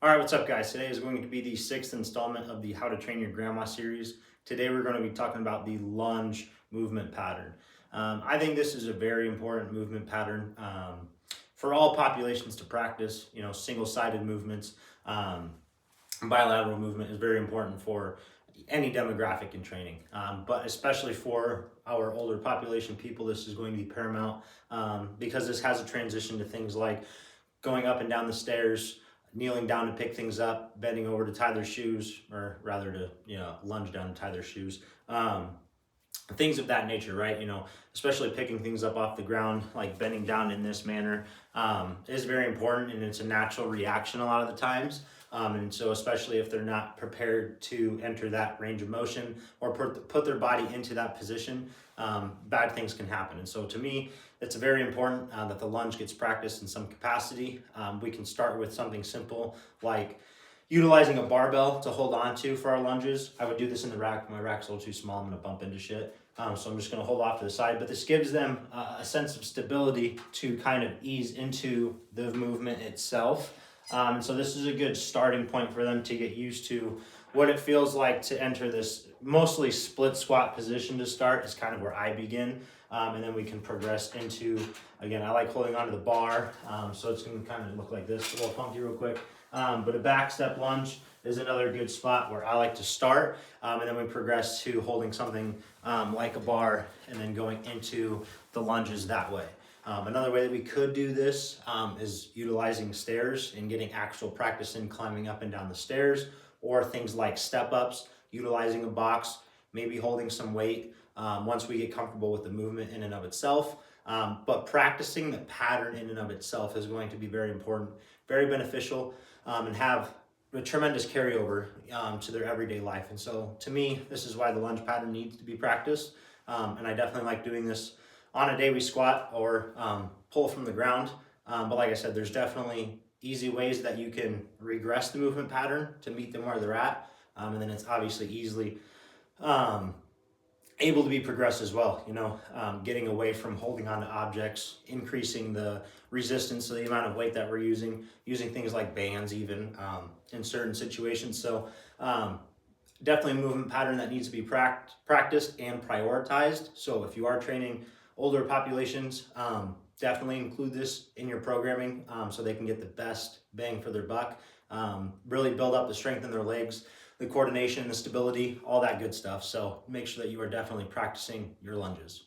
All right, what's up, guys? Today is going to be the sixth installment of the How to Train Your Grandma series. Today, we're going to be talking about the lunge movement pattern. I think this is a very important movement pattern for all populations to practice. You know, single-sided movements, bilateral movement is very important for any demographic in training, but especially for our older population people, this is going to be paramount because this has a transition to things like going up and down the stairs, kneeling down to pick things up, bending over to tie their shoes, or rather to, lunge down to tie their shoes. Things of that nature, right? Especially picking things up off the ground, like bending down in this manner, is very important, and it's a natural reaction a lot of the times. And so, especially if they're not prepared to enter that range of motion or put their body into that position, bad things can happen. And so, to me, it's very important that the lunge gets practiced in some capacity. We can start with something simple like utilizing a barbell to hold on to for our lunges. I would do this in the rack. My rack's a little too small. I'm going to bump into shit. So I'm just going to hold off to the side. But this gives them a sense of stability to kind of ease into the movement itself. And so this is a good starting point for them to get used to what it feels like to enter this mostly split squat position to start is kind of where I begin. And then we can progress into, again, I like holding onto the bar. So it's going to kind of look like this. A little funky real quick. But a back step lunge is another good spot where I like to start. And then we progress to holding something like a bar and then going into the lunges that way. Another way that we could do this is utilizing stairs and getting actual practice in climbing up and down the stairs, or things like step ups, utilizing a box, maybe holding some weight once we get comfortable with the movement in and of itself. But practicing the pattern in and of itself is going to be very important, very beneficial, and have a tremendous carryover to their everyday life. And so to me, this is why the lunge pattern needs to be practiced. And I definitely like doing this on a day we squat or pull from the ground. But like I said, there's definitely easy ways that you can regress the movement pattern to meet them where they're at. And then it's obviously easily able to be progressed as well, getting away from holding on to objects, increasing the resistance to the amount of weight that we're using things like bands even in certain situations. So definitely a movement pattern that needs to be practiced and prioritized. So if you are training older populations, definitely include this in your programming so they can get the best bang for their buck. Really build up the strength in their legs, the coordination, the stability, all that good stuff. So make sure that you are definitely practicing your lunges.